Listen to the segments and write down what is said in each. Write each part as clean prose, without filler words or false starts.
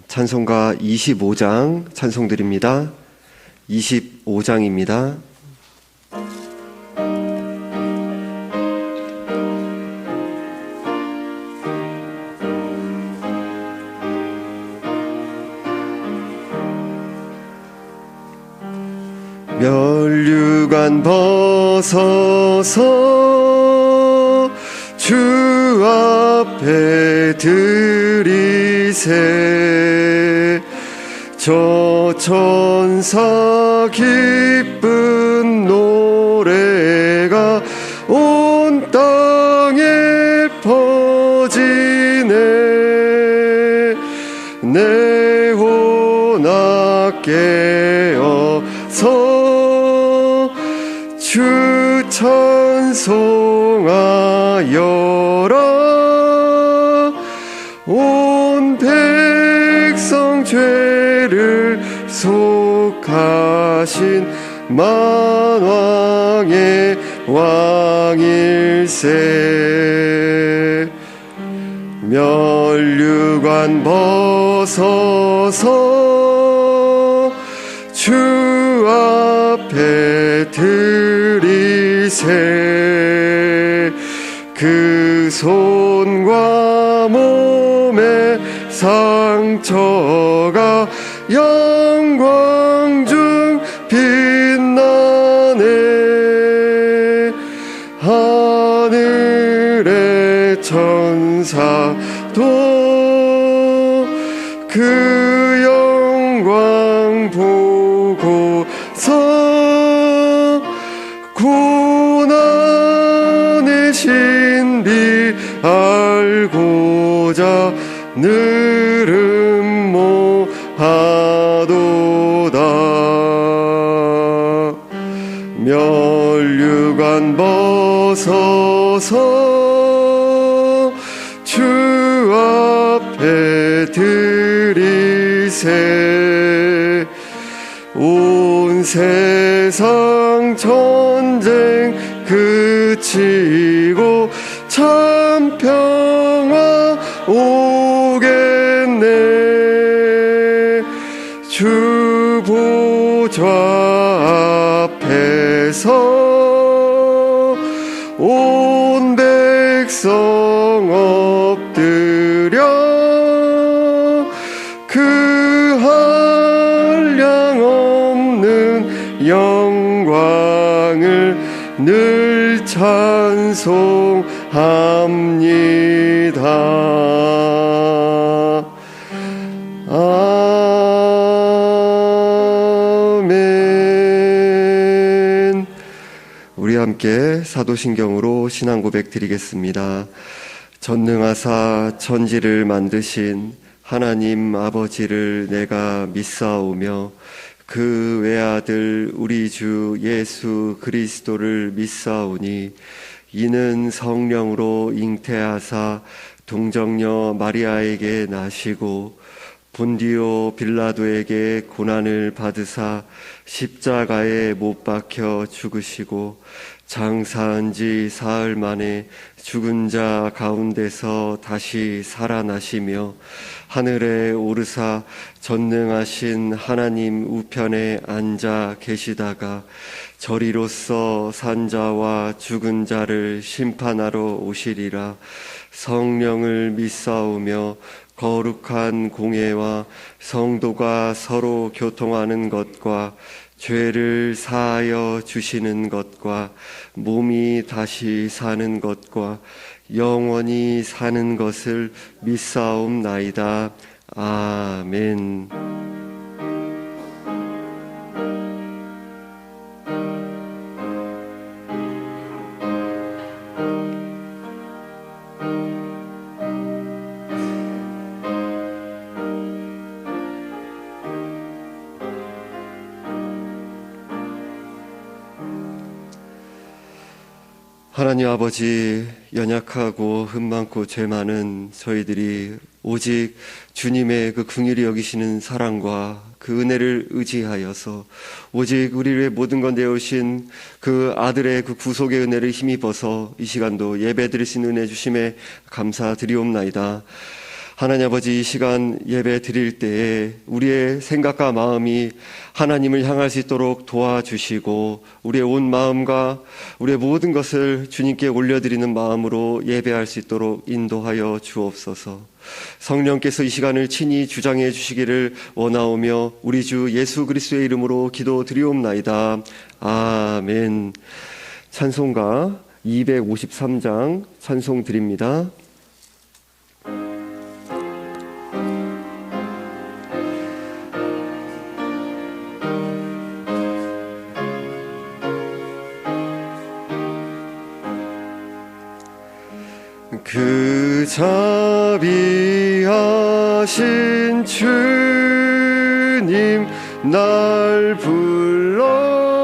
찬송가 25장 찬송드립니다. 25장입니다. 멸류관 벗어서 주 앞에 드리세. 저 천사 기쁜 노래가 온 땅에 퍼지네. 내 혼악 깨어서 주 찬송하여라. 온 백성 죄를 속하신 만왕의 왕일세. 멸류관 벗어서 주 앞에 드리세. 그 손과 몸의 상처가 영광 중 빛나네. 하늘의 천사도 그 영광 보고서 고난의 신비 알고자 느름모하도다. 멸류관 벗어서 주 앞에 드리세. 온 세상 전쟁 그치고 참 평화 오겠네. 주 보좌 앞에서 온 백성 엎드려 그 한량 없는 영광을 늘 찬송합니다. 아멘. 우리 함께 사도신경으로 신앙 고백 드리겠습니다. 전능하사 천지를 만드신 하나님 아버지를 내가 믿사오며 그 외아들 우리 주 예수 그리스도를 믿사오니 이는 성령으로 잉태하사 동정녀 마리아에게 나시고 본디오 빌라도에게 고난을 받으사 십자가에 못 박혀 죽으시고 장사한 지 사흘 만에 죽은 자 가운데서 다시 살아나시며 하늘에 오르사 전능하신 하나님 우편에 앉아 계시다가 저리로서 산 자와 죽은 자를 심판하러 오시리라. 성령을 믿사오며 거룩한 공예와 성도가 서로 교통하는 것과 죄를 사하여 주시는 것과 몸이 다시 사는 것과 영원히 사는 것을 믿사옵나이다. 아멘. 하나님 아버지, 연약하고 흠 많고 죄 많은 저희들이 오직 주님의 그 긍휼히 여기시는 사랑과 그 은혜를 의지하여서 오직 우리의 모든 것 내어오신 그 아들의 그 구속의 은혜를 힘입어서 이 시간도 예배 드릴 수 있는 은혜 주심에 감사드리옵나이다. 하나님 아버지, 이 시간 예배 드릴 때에 우리의 생각과 마음이 하나님을 향할 수 있도록 도와주시고, 우리의 온 마음과 우리의 모든 것을 주님께 올려드리는 마음으로 예배할 수 있도록 인도하여 주옵소서. 성령께서 이 시간을 친히 주장해 주시기를 원하오며 우리 주 예수 그리스도의 이름으로 기도드리옵나이다. 아멘. 찬송가 253장 찬송 드립니다. 그 자비하신 주님 날 불러주시고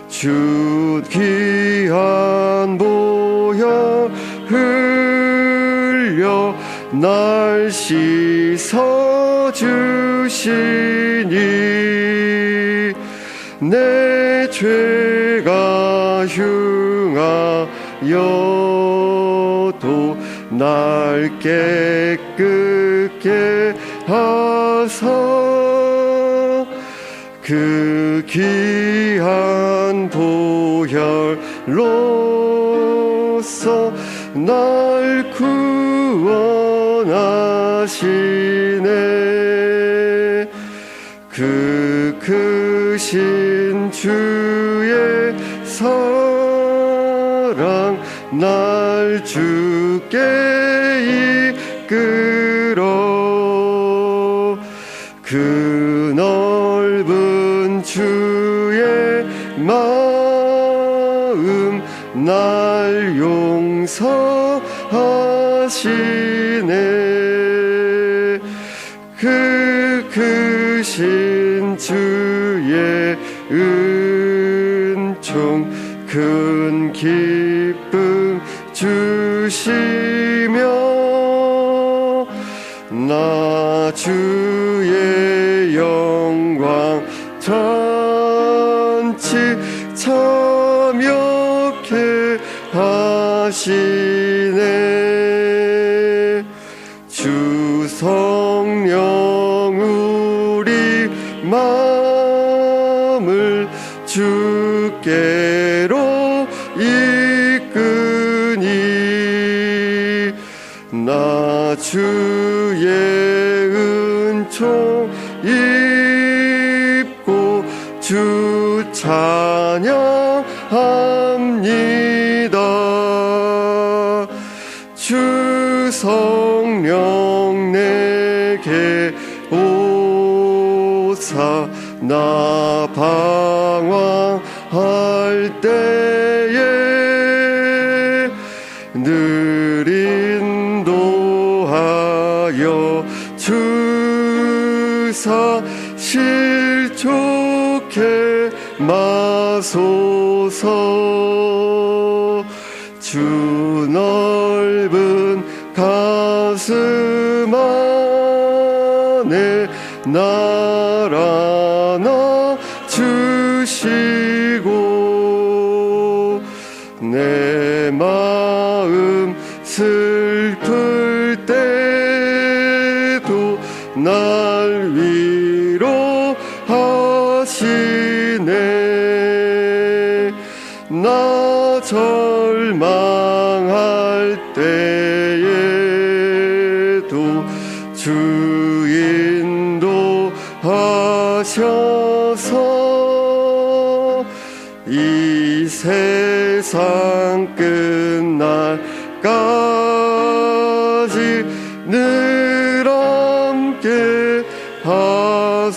주 귀한 보혈 흘려 날 씻어주시니 내 죄가 흉하여도 날 깨끗게 하사 그 귀한 보혈로서 날 구원하시네. 그 크신 주의 사랑 날 주께 이끌어 그 넓은 주의 마음 날 용서하시네. 그 크신 주의 은총 큰 기쁨 주시며 나 주의 영광 잔치 참여케 하시네. 주 성령 우리 마음을 주께로 이끄니 나 주의 은총 입고 주 찬양합니다. 주 성령 내게 오사 나 방황할 때에 늘 인도하여 주사 실족해 마소서. 주 넓은 가슴 안에 날 안아 주시고 내 마음 슬플 때도 날 위로하시네. 나 절망할 때에도 주 인도하셔서 이 세상 끝날까지 늘 함께 하소서.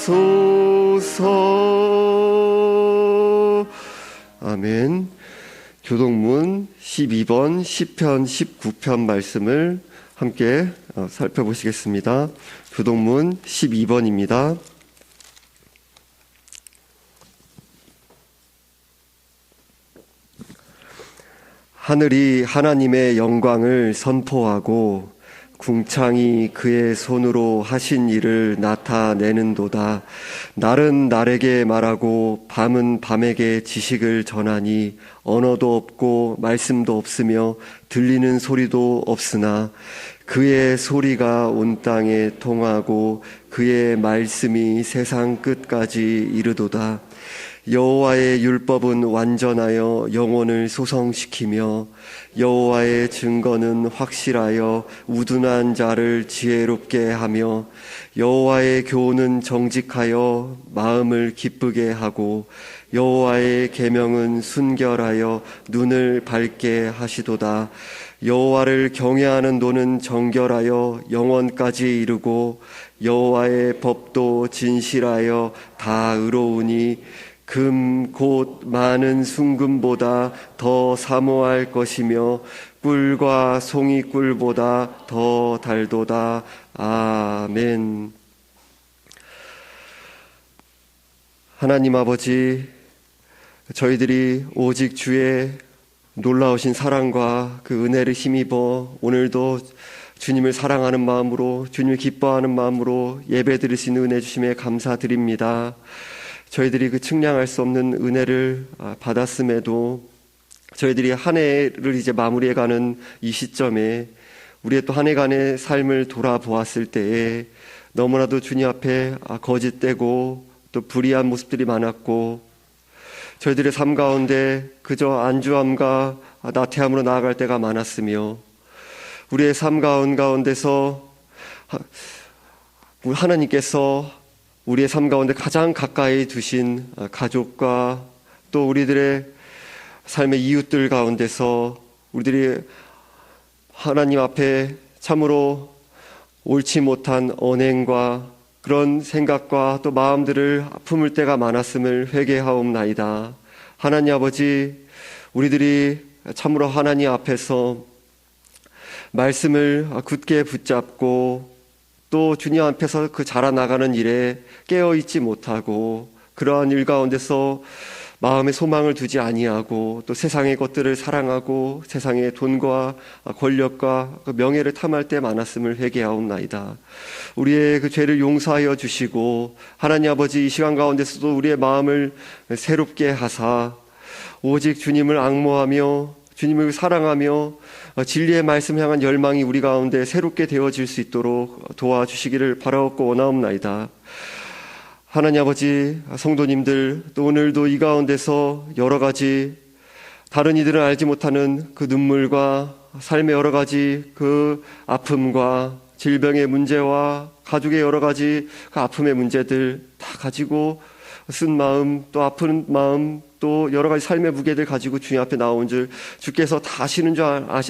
아멘. 교동문 12번 시편 19편 말씀을 함께 살펴보시겠습니다. 교동문 12번입니다. 하늘이 하나님의 영광을 선포하고 궁창이 그의 손으로 하신 일을 나타내는도다. 날은 날에게 말하고 밤은 밤에게 지식을 전하니 언어도 없고 말씀도 없으며 들리는 소리도 없으나 그의 소리가 온 땅에 통하고 그의 말씀이 세상 끝까지 이르도다. 여호와의 율법은 완전하여 영혼을 소성시키며 여호와의 증거는 확실하여 우둔한 자를 지혜롭게 하며 여호와의 교훈은 정직하여 마음을 기쁘게 하고 여호와의 계명은 순결하여 눈을 밝게 하시도다. 여호와를 경외하는 도는 정결하여 영원까지 이르고 여호와의 법도 진실하여 다 의로우니 금 곧 많은 순금보다 더 사모할 것이며 꿀과 송이꿀보다 더 달도다. 아멘. 하나님 아버지, 저희들이 오직 주의 놀라우신 사랑과 그 은혜를 힘입어 오늘도 주님을 사랑하는 마음으로, 주님을 기뻐하는 마음으로 예배 드릴 수 있는 은혜 주심에 감사드립니다. 저희들이 그 측량할 수 없는 은혜를 받았음에도 저희들이 한 해를 이제 마무리해가는 이 시점에 우리의 또 한 해간의 삶을 돌아보았을 때에 너무나도 주님 앞에 거짓되고 또 불의한 모습들이 많았고 저희들의 삶 가운데 그저 안주함과 나태함으로 나아갈 때가 많았으며 우리의 삶 가운데서 하나님께서 우리의 삶 가운데 가장 가까이 두신 가족과 또 우리들의 삶의 이웃들 가운데서 우리들이 하나님 앞에 참으로 옳지 못한 언행과 그런 생각과 또 마음들을 품을 때가 많았음을 회개하옵나이다. 하나님 아버지, 우리들이 참으로 하나님 앞에서 말씀을 굳게 붙잡고 또 주님 앞에서 그 자라나가는 일에 깨어있지 못하고 그러한 일 가운데서 마음에 소망을 두지 아니하고 또 세상의 것들을 사랑하고 세상의 돈과 권력과 명예를 탐할 때 많았음을 회개하옵나이다. 우리의 그 죄를 용서하여 주시고 하나님 아버지 이 시간 가운데서도 우리의 마음을 새롭게 하사 오직 주님을 앙모하며 주님을 사랑하며 진리의 말씀 향한 열망이 우리 가운데 새롭게 되어질 수 있도록 도와주시기를 바라옵고 원하옵나이다. 하나님 아버지, 성도님들 또 오늘도 이 가운데서 여러 가지 다른 이들은 알지 못하는 그 눈물과 삶의 여러 가지 그 아픔과 질병의 문제와 가족의 여러 가지 그 아픔의 문제들 다 가지고 쓴 마음 또 아픈 마음 또 여러 가지 삶의 무게들 가지고 주님 앞에 나온 줄 주께서 다 아시는 줄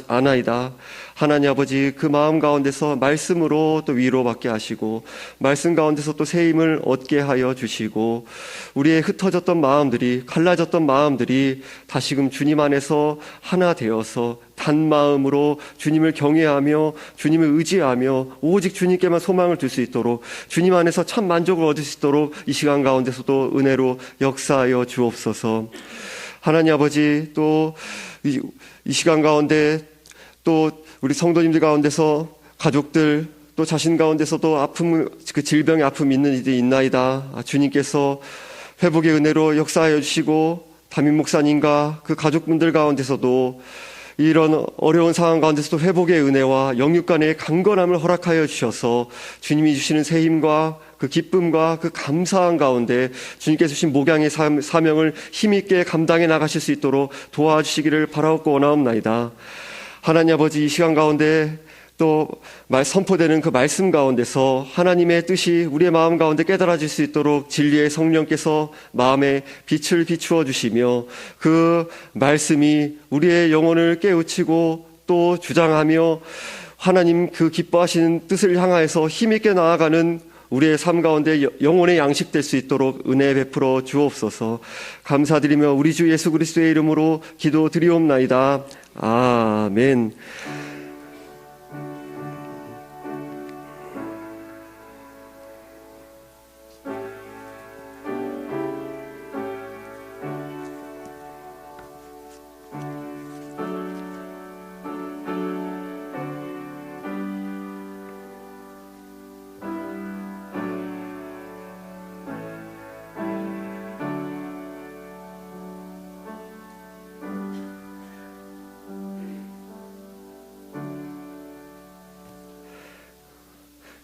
아나이다. 하나님 아버지 그 마음 가운데서 말씀으로 또 위로받게 하시고 말씀 가운데서 또 새 힘을 얻게 하여 주시고 우리의 흩어졌던 마음들이 갈라졌던 마음들이 다시금 주님 안에서 하나 되어서 단 마음으로 주님을 경외하며 주님을 의지하며 오직 주님께만 소망을 둘 수 있도록 주님 안에서 참 만족을 얻을 수 있도록 이 시간 가운데서도 은혜로 역사하여 주옵소서. 하나님 아버지 또 이 시간 가운데 또 우리 성도님들 가운데서 가족들 또 자신 가운데서도 아픔 그 질병의 아픔이 있는 이들이 있나이다. 주님께서 회복의 은혜로 역사하여 주시고 담임 목사님과 그 가족분들 가운데서도 이런 어려운 상황 가운데서도 회복의 은혜와 영육 간의 강건함을 허락하여 주셔서 주님이 주시는 새 힘과 그 기쁨과 그 감사한 가운데 주님께서 주신 목양의 사명을 힘있게 감당해 나가실 수 있도록 도와주시기를 바라옵고 원하옵나이다. 하나님 아버지 이 시간 가운데 또 선포되는 그 말씀 가운데서 하나님의 뜻이 우리의 마음 가운데 깨달아질 수 있도록 진리의 성령께서 마음에 빛을 비추어 주시며 그 말씀이 우리의 영혼을 깨우치고 또 주장하며 하나님 그 기뻐하시는 뜻을 향하여서 힘있게 나아가는 우리의 삶 가운데 영혼의 양식될 수 있도록 은혜 베풀어 주옵소서. 감사드리며 우리 주 예수 그리스도의 이름으로 기도드리옵나이다. 아멘.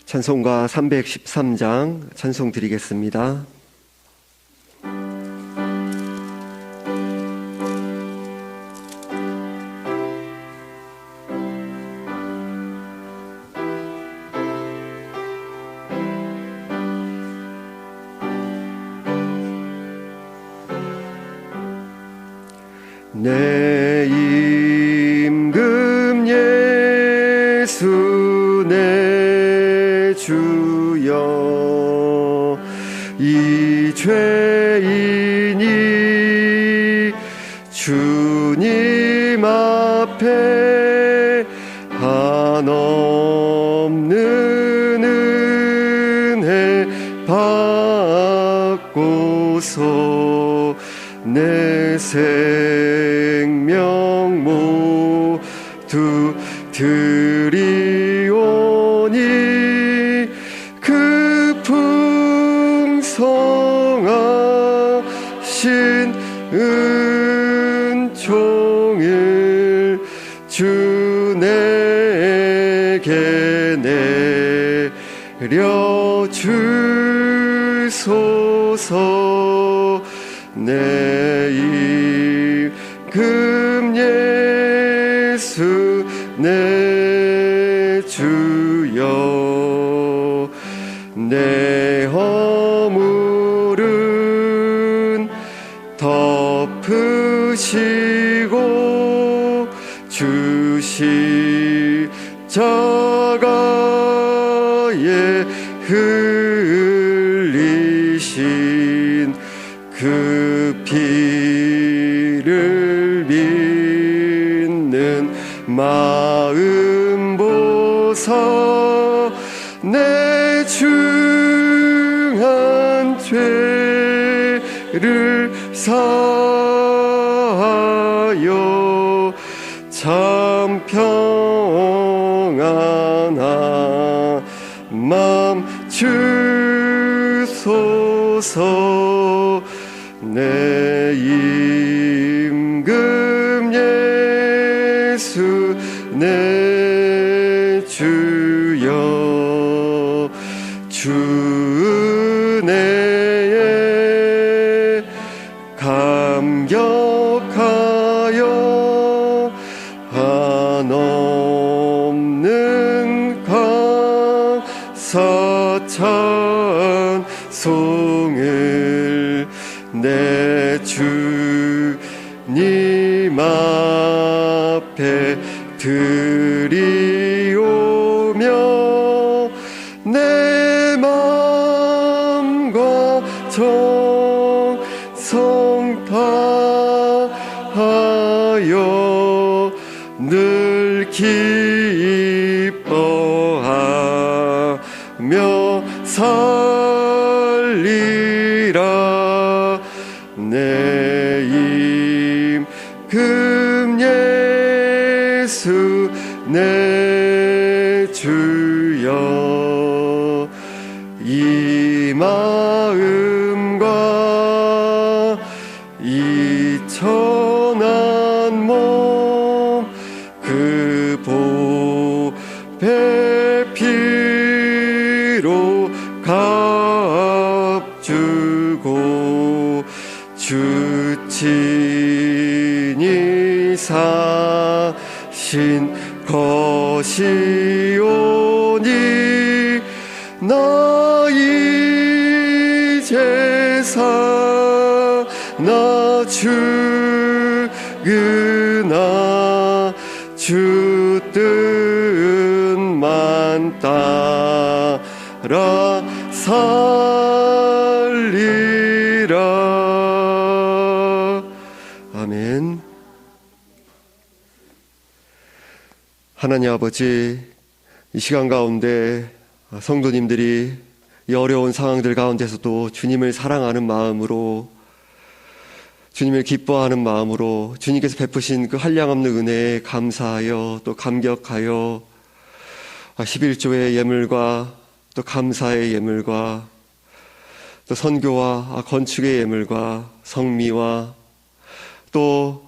찬송가 313장 찬송 드리겠습니다. 내 임금 예수 내 주여, 이 죄인이 주님 앞에 한없는 은혜 받고서 내 생명 모두 드리오니, 그 풍성하신 은총을 주 내게 내려주소서. 내 임금 예수 내 주여, 내 허물은 덮으시고 주 십자가에 흘리신 그 피를 믿는 마음 보사, 내 중한 죄를 사하여 참 평안한 맘 주소서. 내 임금 예수 내 주여, 주 은혜에 감격하여 한없는 감사 찬송을 내 주님 앞에 드리오며, 내 마음과 정성 다하여 늘 기뻐하며 살리라. 내 임금 예수 내 주여, 이 마음과 이 천한 몸 그 보배 피로 값주고 주 친히 사신 것이오니, 나 이제 사나 죽으나 주 뜻만 따라 살리라. 아멘. 하나님 아버지, 이 시간 가운데 성도님들이 이 어려운 상황들 가운데서도 주님을 사랑하는 마음으로, 주님을 기뻐하는 마음으로 주님께서 베푸신 그 한량없는 은혜에 감사하여 또 감격하여 11조의 예물과 또 감사의 예물과 또 선교와 건축의 예물과 성미와 또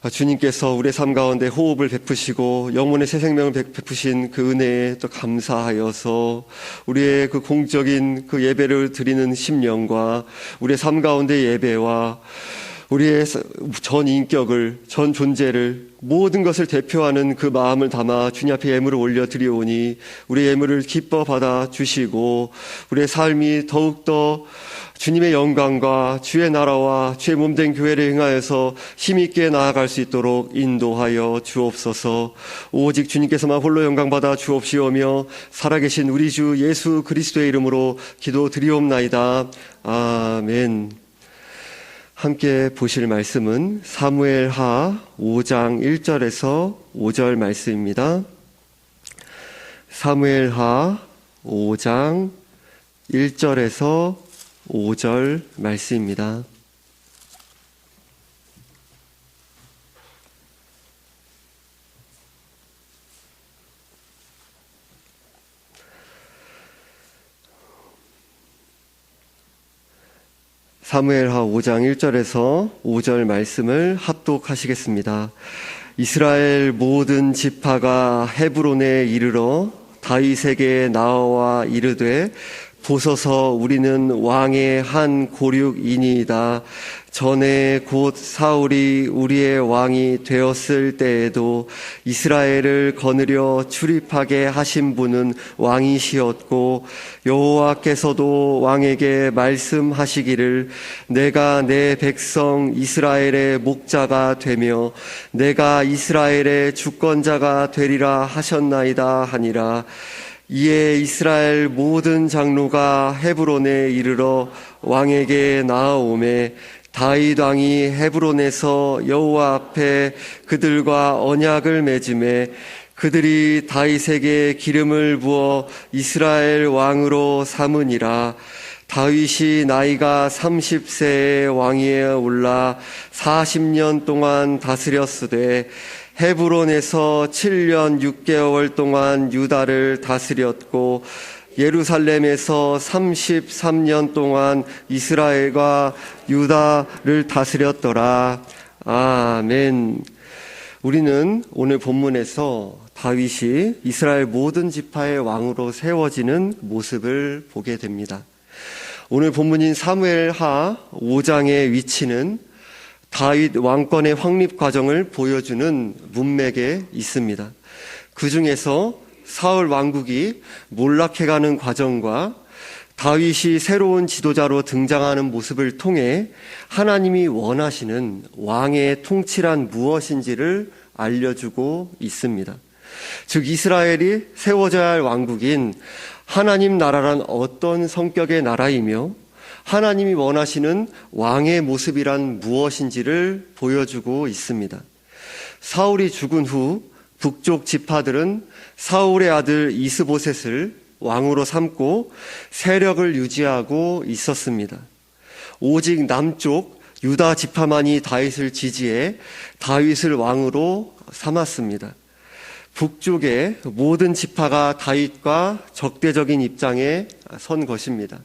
주님께서 우리의 삶 가운데 호흡을 베푸시고 영혼의 새 생명을 베푸신 그 은혜에 또 감사하여서 우리의 그 공적인 그 예배를 드리는 심령과 우리의 삶 가운데 예배와 우리의 전 인격을, 전 존재를, 모든 것을 대표하는 그 마음을 담아 주님 앞에 예물을 올려드리오니 우리의 예물을 기뻐 받아주시고 우리의 삶이 더욱더 주님의 영광과 주의 나라와 주의 몸된 교회를 행하여서 힘있게 나아갈 수 있도록 인도하여 주옵소서. 오직 주님께서만 홀로 영광받아 주옵시오며 살아계신 우리 주 예수 그리스도의 이름으로 기도드리옵나이다. 아멘. 함께 보실 말씀은 사무엘하 5장 1절에서 5절 말씀입니다. 사무엘하 5장 1절에서 5절 말씀입니다. 사무엘하 5장 1절에서 5절 말씀을 합독하시겠습니다. 이스라엘 모든 지파가 헤브론에 이르러 다윗에게 나와 이르되 보소서 우리는 왕의 한 고륙이니이다. 전에 곧 사울이 우리의 왕이 되었을 때에도 이스라엘을 거느려 출입하게 하신 분은 왕이시었고 여호와께서도 왕에게 말씀하시기를 내가 내 백성 이스라엘의 목자가 되며 내가 이스라엘의 주권자가 되리라 하셨나이다 하니라. 이에 이스라엘 모든 장로가 헤브론에 이르러 왕에게 나아오매 다윗 왕이 헤브론에서 여호와 앞에 그들과 언약을 맺음에 그들이 다윗에게 기름을 부어 이스라엘 왕으로 삼으니라. 다윗이 나이가 30세의 왕위에 올라 40년 동안 다스렸으되 헤브론에서 7년 6개월 동안 유다를 다스렸고 예루살렘에서 33년 동안 이스라엘과 유다를 다스렸더라. 아멘. 우리는 오늘 본문에서 다윗이 이스라엘 모든 지파의 왕으로 세워지는 모습을 보게 됩니다. 오늘 본문인 사무엘하 5장의 위치는 다윗 왕권의 확립 과정을 보여주는 문맥에 있습니다. 그 중에서 사울 왕국이 몰락해가는 과정과 다윗이 새로운 지도자로 등장하는 모습을 통해 하나님이 원하시는 왕의 통치란 무엇인지를 알려주고 있습니다. 즉 이스라엘이 세워져야 할 왕국인 하나님 나라란 어떤 성격의 나라이며 하나님이 원하시는 왕의 모습이란 무엇인지를 보여주고 있습니다. 사울이 죽은 후 북쪽 지파들은 사울의 아들 이스보셋을 왕으로 삼고 세력을 유지하고 있었습니다. 오직 남쪽 유다 지파만이 다윗을 지지해 다윗을 왕으로 삼았습니다. 북쪽의 모든 지파가 다윗과 적대적인 입장에 선 것입니다.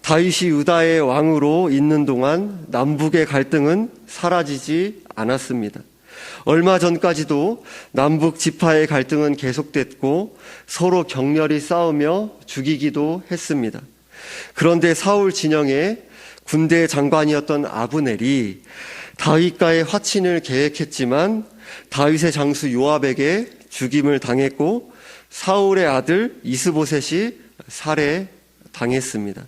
다윗이 유다의 왕으로 있는 동안 남북의 갈등은 사라지지 않았습니다. 얼마 전까지도 남북 지파의 갈등은 계속됐고 서로 격렬히 싸우며 죽이기도 했습니다. 그런데 사울 진영의 군대 장관이었던 아브넬이 다윗과의 화친을 계획했지만 다윗의 장수 요압에게 죽임을 당했고 사울의 아들 이스보셋이 살해당했습니다.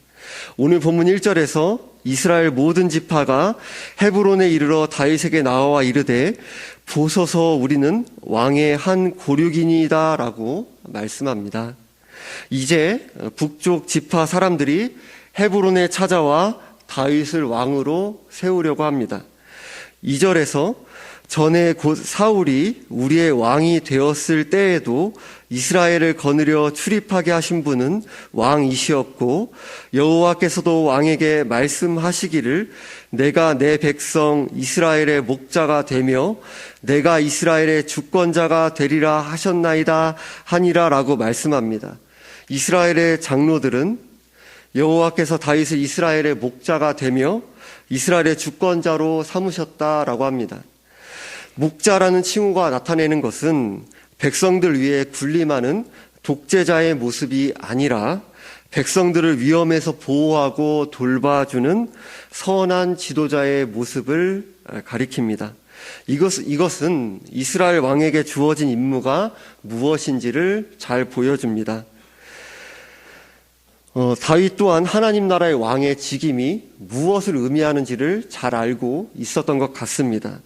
오늘 본문 1절에서 이스라엘 모든 지파가 헤브론에 이르러 다윗에게 나와 이르되 보소서 우리는 왕의 한 고륙이니이다 라고 말씀합니다. 이제 북쪽 지파 사람들이 헤브론에 찾아와 다윗을 왕으로 세우려고 합니다. 2절에서 전에 곧 사울이 우리의 왕이 되었을 때에도 이스라엘을 거느려 출입하게 하신 분은 왕이시었고 여호와께서도 왕에게 말씀하시기를 내가 내 백성 이스라엘의 목자가 되며 내가 이스라엘의 주권자가 되리라 하셨나이다 하니라 라고 말씀합니다. 이스라엘의 장로들은 여호와께서 다윗을 이스라엘의 목자가 되며 이스라엘의 주권자로 삼으셨다라고 합니다. 목자라는 칭호가 나타내는 것은 백성들 위에 군림하는 독재자의 모습이 아니라 백성들을 위험에서 보호하고 돌봐주는 선한 지도자의 모습을 가리킵니다. 이것은 이스라엘 왕에게 주어진 임무가 무엇인지를 잘 보여줍니다. 다윗 또한 하나님 나라의 왕의 직임이 무엇을 의미하는지를 잘 알고 있었던 것 같습니다.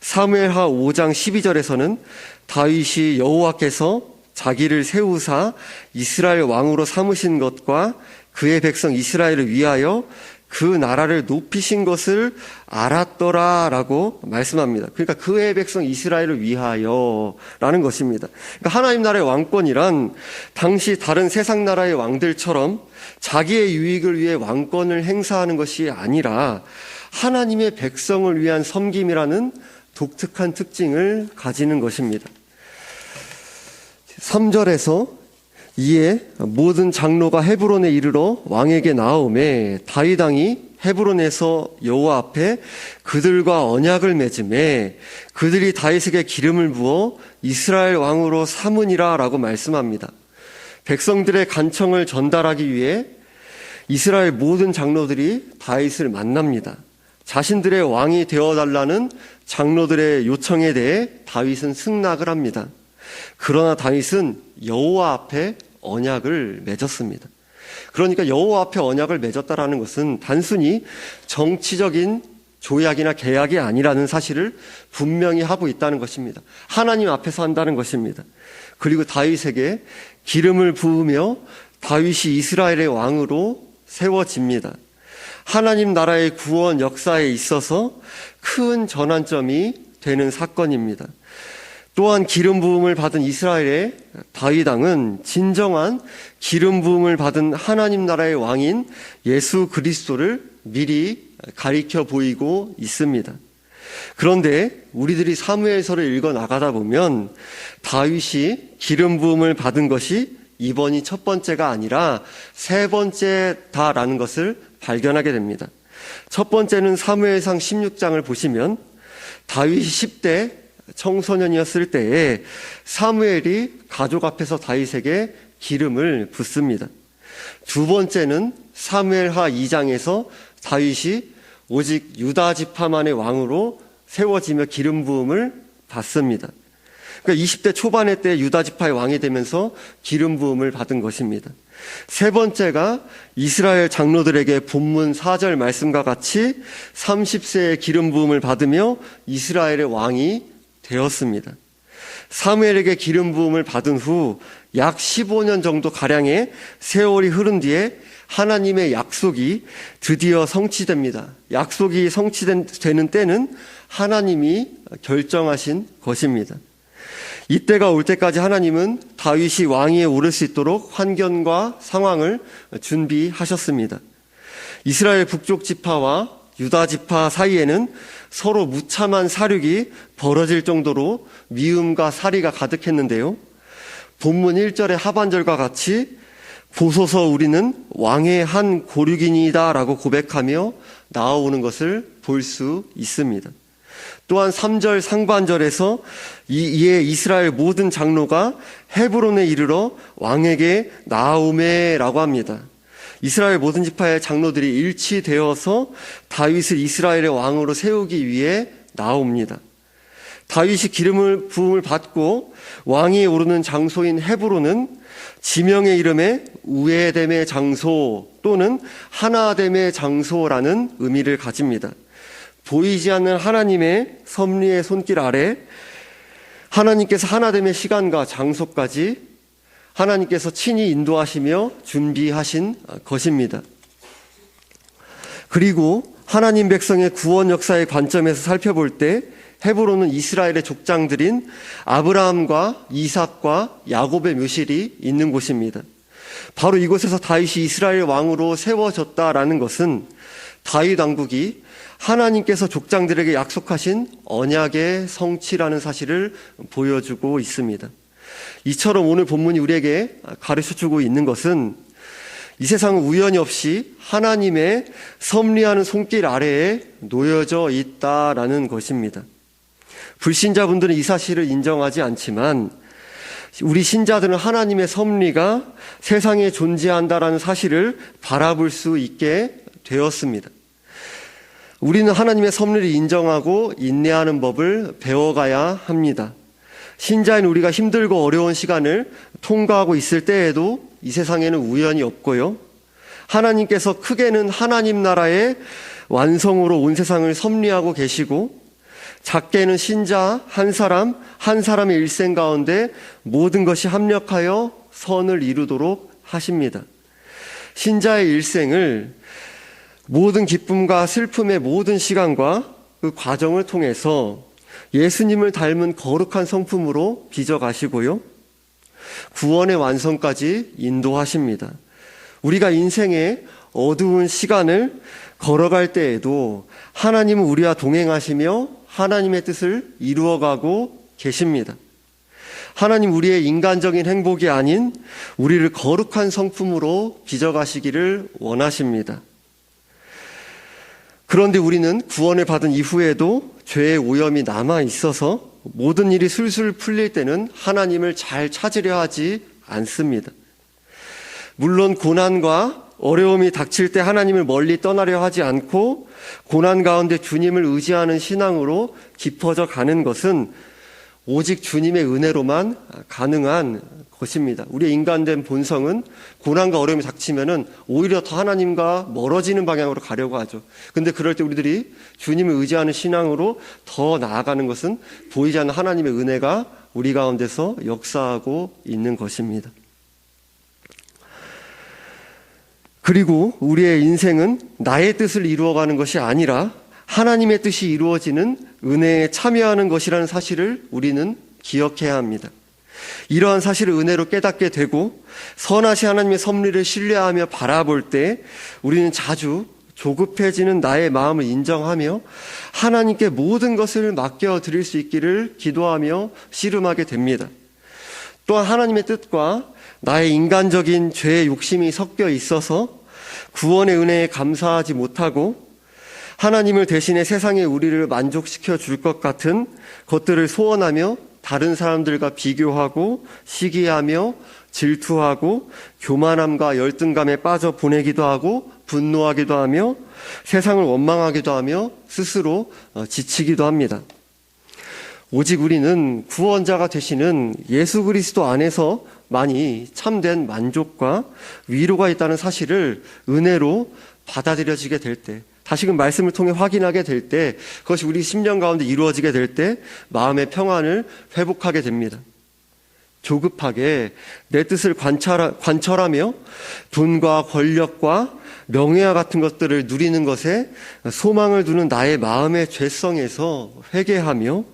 사무엘하 5장 12절에서는 다윗이 여호와께서 자기를 세우사 이스라엘 왕으로 삼으신 것과 그의 백성 이스라엘을 위하여 그 나라를 높이신 것을 알았더라 라고 말씀합니다. 그러니까 그의 백성 이스라엘을 위하여 라는 것입니다. 그러니까 하나님 나라의 왕권이란 당시 다른 세상 나라의 왕들처럼 자기의 유익을 위해 왕권을 행사하는 것이 아니라 하나님의 백성을 위한 섬김이라는 독특한 특징을 가지는 것입니다. 3절에서 이에 모든 장로가 헤브론에 이르러 왕에게 나오매 다윗 왕이 헤브론에서 여호와 앞에 그들과 언약을 맺음에 그들이 다윗에게 기름을 부어 이스라엘 왕으로 삼으니라 라고 말씀합니다. 백성들의 간청을 전달하기 위해 이스라엘 모든 장로들이 다윗을 만납니다. 자신들의 왕이 되어달라는 장로들의 요청에 대해 다윗은 승낙을 합니다. 그러나 다윗은 여호와 앞에 언약을 맺었습니다. 그러니까 여호와 앞에 언약을 맺었다라는 것은 단순히 정치적인 조약이나 계약이 아니라는 사실을 분명히 하고 있다는 것입니다. 하나님 앞에서 한다는 것입니다. 그리고 다윗에게 기름을 부으며 다윗이 이스라엘의 왕으로 세워집니다. 하나님 나라의 구원 역사에 있어서 큰 전환점이 되는 사건입니다. 또한 기름 부음을 받은 이스라엘의 다윗 왕은 진정한 기름 부음을 받은 하나님 나라의 왕인 예수 그리스도를 미리 가리켜 보이고 있습니다. 그런데 우리들이 사무엘서를 읽어 나가다 보면 다윗이 기름 부음을 받은 것이 이번이 첫 번째가 아니라 세 번째다라는 것을 발견하게 됩니다. 첫 번째는 사무엘상 16장을 보시면 다윗이 10대 청소년이었을 때에 사무엘이 가족 앞에서 다윗에게 기름을 붓습니다. 두 번째는 사무엘하 2장에서 다윗이 오직 유다 지파만의 왕으로 세워지며 기름 부음을 받습니다. 그러니까 20대 초반의 때 유다 지파의 왕이 되면서 기름 부음을 받은 것입니다. 세 번째가 이스라엘 장로들에게 본문 4절 말씀과 같이 30세의 기름 부음을 받으며 이스라엘의 왕이 되었습니다. 사무엘에게 기름 부음을 받은 후 약 15년 정도 가량의 세월이 흐른 뒤에 하나님의 약속이 드디어 성취됩니다. 약속이 성취되는 때는 하나님이 결정하신 것입니다. 이때가 올 때까지 하나님은 다윗이 왕위에 오를 수 있도록 환경과 상황을 준비하셨습니다. 이스라엘 북쪽 지파와 유다 지파 사이에는 서로 무참한 사륙이 벌어질 정도로 미움과 살이가 가득했는데요. 본문 1절의 하반절과 같이 보소서 우리는 왕의 한 고륙이니이다 라고 고백하며 나아오는 것을 볼 수 있습니다. 또한 3절 상반절에서 이에 이스라엘 모든 장로가 헤브론에 이르러 왕에게 나아오매 라고 합니다. 이스라엘 모든 지파의 장로들이 일치되어서 다윗을 이스라엘의 왕으로 세우기 위해 나옵니다. 다윗이 기름을 부음을 받고 왕위에 오르는 장소인 헤브론은 지명의 이름에 우에됨의 장소 또는 하나됨의 장소라는 의미를 가집니다. 보이지 않는 하나님의 섭리의 손길 아래 하나님께서 하나됨의 시간과 장소까지 하나님께서 친히 인도하시며 준비하신 것입니다. 그리고 하나님 백성의 구원 역사의 관점에서 살펴볼 때 헤브론은 이스라엘의 족장들인 아브라함과 이삭과 야곱의 묘실이 있는 곳입니다. 바로 이곳에서 다윗이 이스라엘 왕으로 세워졌다라는 것은 다윗 왕국이 하나님께서 족장들에게 약속하신 언약의 성취라는 사실을 보여주고 있습니다. 이처럼 오늘 본문이 우리에게 가르쳐주고 있는 것은 이 세상은 우연히 없이 하나님의 섭리하는 손길 아래에 놓여져 있다라는 것입니다. 불신자분들은 이 사실을 인정하지 않지만 우리 신자들은 하나님의 섭리가 세상에 존재한다라는 사실을 바라볼 수 있게 되었습니다. 우리는 하나님의 섭리를 인정하고 인내하는 법을 배워가야 합니다. 신자인 우리가 힘들고 어려운 시간을 통과하고 있을 때에도 이 세상에는 우연이 없고요. 하나님께서 크게는 하나님 나라의 완성으로 온 세상을 섭리하고 계시고, 작게는 신자 한 사람의 일생 가운데 모든 것이 합력하여 선을 이루도록 하십니다. 신자의 일생을 모든 기쁨과 슬픔의 모든 시간과 그 과정을 통해서 예수님을 닮은 거룩한 성품으로 빚어가시고요, 구원의 완성까지 인도하십니다. 우리가 인생의 어두운 시간을 걸어갈 때에도 하나님은 우리와 동행하시며 하나님의 뜻을 이루어가고 계십니다. 하나님 우리의 인간적인 행복이 아닌 우리를 거룩한 성품으로 빚어가시기를 원하십니다. 그런데 우리는 구원을 받은 이후에도 죄의 오염이 남아 있어서 모든 일이 술술 풀릴 때는 하나님을 잘 찾으려 하지 않습니다. 물론 고난과 어려움이 닥칠 때 하나님을 멀리 떠나려 하지 않고 고난 가운데 주님을 의지하는 신앙으로 깊어져 가는 것은 오직 주님의 은혜로만 가능한 것입니다. 우리의 인간된 본성은 고난과 어려움이 닥치면은 오히려 더 하나님과 멀어지는 방향으로 가려고 하죠. 근데 그럴 때 우리들이 주님을 의지하는 신앙으로 더 나아가는 것은 보이지 않는 하나님의 은혜가 우리 가운데서 역사하고 있는 것입니다. 그리고 우리의 인생은 나의 뜻을 이루어가는 것이 아니라 하나님의 뜻이 이루어지는 은혜에 참여하는 것이라는 사실을 우리는 기억해야 합니다. 이러한 사실을 은혜로 깨닫게 되고 선하신 하나님의 섭리를 신뢰하며 바라볼 때 우리는 자주 조급해지는 나의 마음을 인정하며 하나님께 모든 것을 맡겨드릴 수 있기를 기도하며 씨름하게 됩니다. 또한 하나님의 뜻과 나의 인간적인 죄의 욕심이 섞여 있어서 구원의 은혜에 감사하지 못하고 하나님을 대신해 세상에 우리를 만족시켜 줄 것 같은 것들을 소원하며 다른 사람들과 비교하고 시기하며 질투하고 교만함과 열등감에 빠져 보내기도 하고 분노하기도 하며 세상을 원망하기도 하며 스스로 지치기도 합니다. 오직 우리는 구원자가 되시는 예수 그리스도 안에서 많이 참된 만족과 위로가 있다는 사실을 은혜로 받아들여지게 될 때, 다시금 말씀을 통해 확인하게 될 때, 그것이 우리 심령 가운데 이루어지게 될 때 마음의 평안을 회복하게 됩니다. 조급하게 내 뜻을 관철하며 돈과 권력과 명예와 같은 것들을 누리는 것에 소망을 두는 나의 마음의 죄성에서 회개하며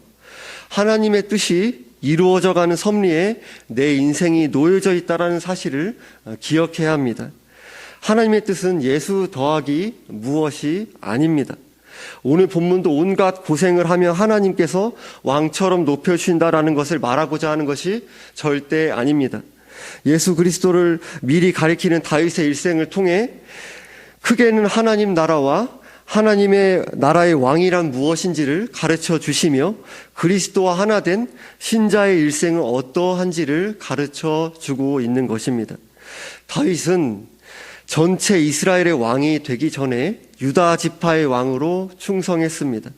하나님의 뜻이 이루어져가는 섭리에 내 인생이 놓여져 있다는 사실을 기억해야 합니다. 하나님의 뜻은 예수 더하기 무엇이 아닙니다. 오늘 본문도 온갖 고생을 하며 하나님께서 왕처럼 높여주신다라는 것을 말하고자 하는 것이 절대 아닙니다. 예수 그리스도를 미리 가리키는 다윗의 일생을 통해 크게는 하나님 나라와 하나님의 나라의 왕이란 무엇인지를 가르쳐 주시며 그리스도와 하나 된 신자의 일생은 어떠한지를 가르쳐 주고 있는 것입니다. 다윗은 전체 이스라엘의 왕이 되기 전에 유다 지파의 왕으로 충성했습니다.